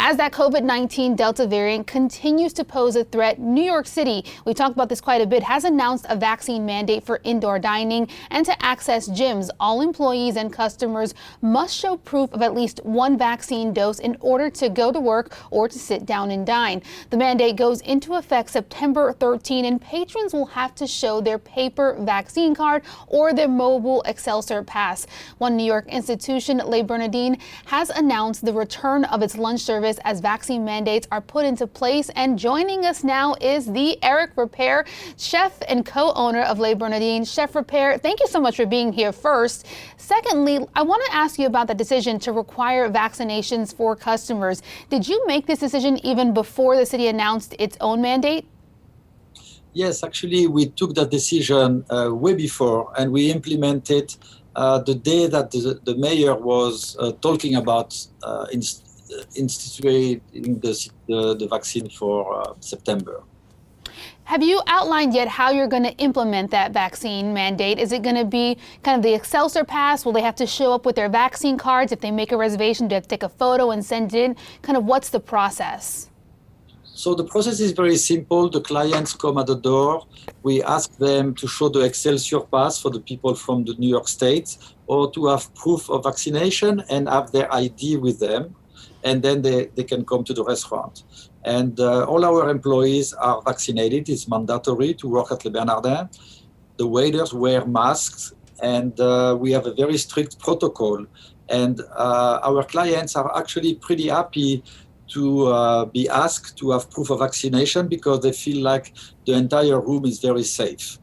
As that COVID-19 Delta variant continues to pose a threat, New York City, we talked about this quite a bit, has announced a vaccine mandate for indoor dining and to access gyms. All employees and customers must show proof of at least one vaccine dose in order to go to work or to sit down and dine. The mandate goes into effect September 13, and patrons will have to show their paper vaccine card or their mobile Excelsior pass. One New York institution, Le Bernardin, has announced the return of its lunch service as vaccine mandates are put into place. And joining us now is the Eric Ripert, chef and co-owner of Le Bernardin. Chef Ripert, thank you so much for being here first. Secondly, I want to ask you about the decision to require vaccinations for customers. Did you make this decision even before the city announced its own mandate? Yes, actually, we took that decision way before, and we implemented the day that the mayor was talking about instituting the vaccine for September. Have you outlined yet how you're going to implement that vaccine mandate? Is it going to be kind of the Excelsior pass? Will they have to show up with their vaccine cards? If they make a reservation, do they have to take a photo and send it in? Kind of what's the process? So the process is very simple. The clients come at the door. We ask them to show the Excelsior pass for the people from the New York State, or to have proof of vaccination and have their ID with them. And then they can come to the restaurant. And all our employees are vaccinated. It's mandatory to work at Le Bernardin. The waiters wear masks, and we have a very strict protocol. And our clients are actually pretty happy to be asked to have proof of vaccination because they feel like the entire room is very safe.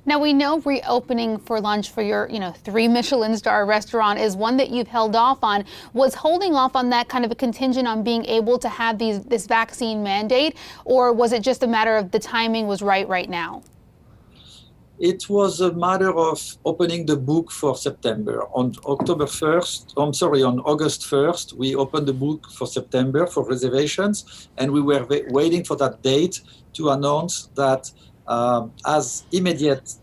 Now, we know reopening for lunch for your, 3 Michelin-star restaurant is one that you've held off on. Was holding off on that kind of a contingent on being able to have this vaccine mandate, or was it just a matter of the timing was right now? It was a matter of opening the book for September. On August 1st, we opened the book for September for reservations, and we were waiting for that date to announce that as immediate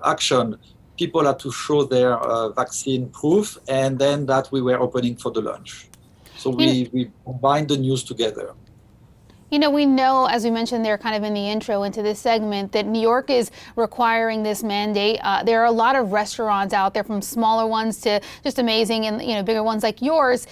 action, people had to show their vaccine proof, and then that we were opening for the lunch. So we combined the news together. We know, as we mentioned there kind of in the intro into this segment, that New York is requiring this mandate. There are a lot of restaurants out there, from smaller ones to just amazing and, bigger ones like yours,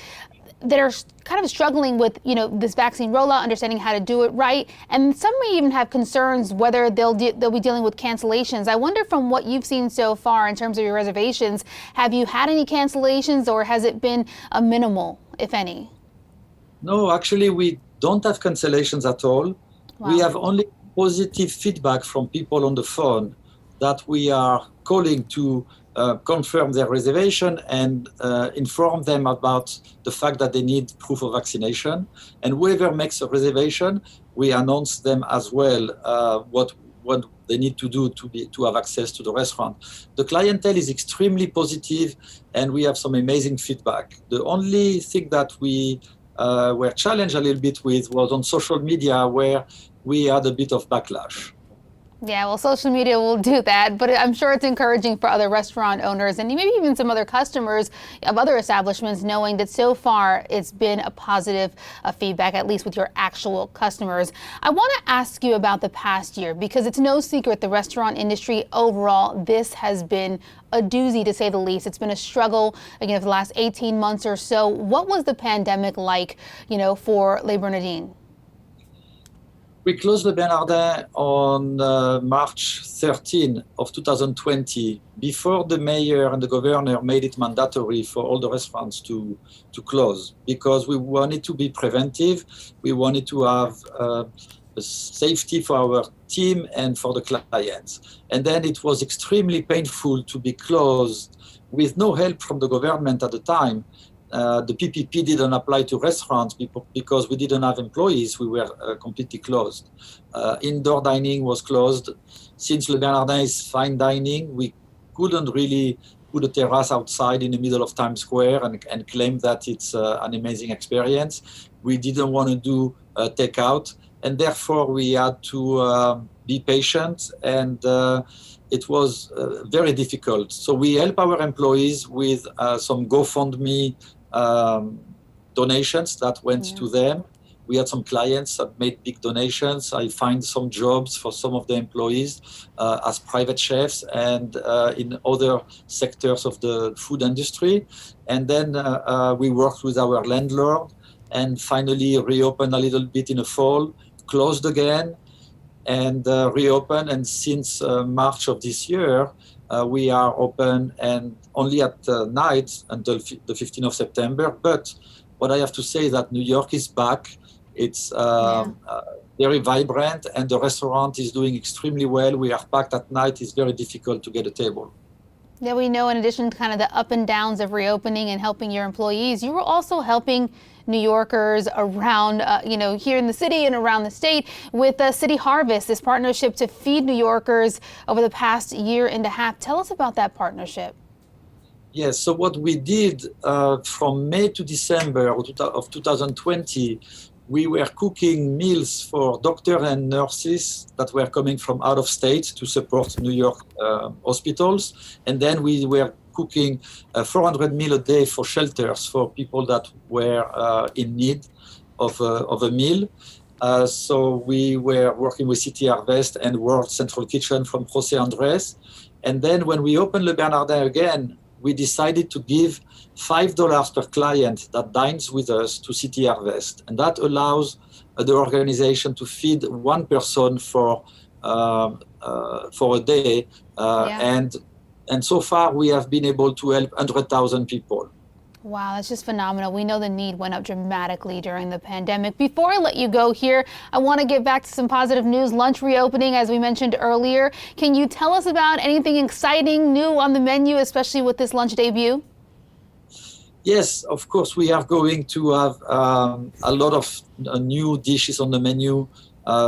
that are kind of struggling with, this vaccine rollout, understanding how to do it right. And some may even have concerns whether they'll be dealing with cancellations. I wonder, from what you've seen so far in terms of your reservations, have you had any cancellations, or has it been a minimal, if any? No, actually, we don't have cancellations at all. Wow. We have only positive feedback from people on the phone that we are calling to confirm their reservation and inform them about the fact that they need proof of vaccination. And whoever makes a reservation, we announce them as well what they need to do to have access to the restaurant. The clientele is extremely positive, and we have some amazing feedback. The only thing that we were challenged a little bit with was on social media, where we had a bit of backlash. Yeah, well, social media will do that, but I'm sure it's encouraging for other restaurant owners and maybe even some other customers of other establishments, knowing that so far it's been a positive feedback, at least with your actual customers. I want to ask you about the past year, because it's no secret the restaurant industry overall, this has been a doozy, to say the least. It's been a struggle, again, for the last 18 months or so. What was the pandemic like, for Le Bernardin? We closed Le Bernardin on March 13 of 2020, before the mayor and the governor made it mandatory for all the restaurants to close, because we wanted to be preventive. We wanted to have safety for our team and for the clients. And then it was extremely painful to be closed with no help from the government at the time. The PPP didn't apply to restaurants because we didn't have employees. We were completely closed. Indoor dining was closed. Since Le Bernardin is fine dining, we couldn't really put a terrace outside in the middle of Times Square and claim that it's an amazing experience. We didn't want to do takeout, and therefore we had to be patient, and it was very difficult. So we help our employees with some GoFundMe donations that went to them. We had some clients that made big donations. I find some jobs for some of the employees as private chefs and in other sectors of the food industry. And then we worked with our landlord and finally reopened a little bit in the fall, closed again, and reopened. And since March of this year, we are open and only at night until the 15th of September. But what I have to say is that New York is back. It's very vibrant, and the restaurant is doing extremely well. We are packed at night. It's very difficult to get a table. Yeah, we know in addition to kind of the up and downs of reopening and helping your employees, you were also helping New Yorkers around, here in the city and around the state with City Harvest, this partnership to feed New Yorkers over the past year and a half. Tell us about that partnership. Yes, so what we did from May to December of 2020, we were cooking meals for doctors and nurses that were coming from out of state to support New York hospitals. And then we were cooking 400 meals a day for shelters for people that were in need of a meal. So we were working with City Harvest and World Central Kitchen from Jose Andres. And then when we opened Le Bernardin again, we decided to give $5 per client that dines with us to City Harvest. And that allows the organization to feed one person for a day. And so far, we have been able to help 100,000 people. Wow, that's just phenomenal. We know the need went up dramatically during the pandemic. Before I let you go here, I want to get back to some positive news. Lunch reopening, as we mentioned earlier. Can you tell us about anything exciting new on the menu, especially with this lunch debut? Yes, of course, we are going to have a lot of new dishes on the menu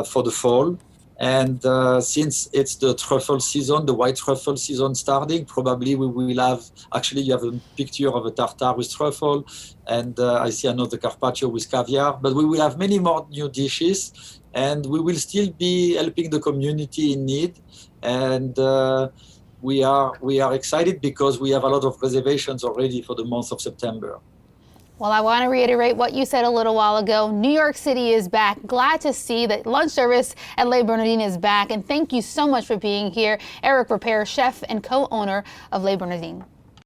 for the fall. And since it's the truffle season, the white truffle season starting, probably we will have, actually you have a picture of a tartare with truffle, and I see another carpaccio with caviar, but we will have many more new dishes, and we will still be helping the community in need. And we are excited because we have a lot of reservations already for the month of September. Well, I want to reiterate what you said a little while ago. New York City is back. Glad to see that lunch service at Le Bernardin is back. And thank you so much for being here. Eric Ripert, chef and co-owner of Le Bernardin.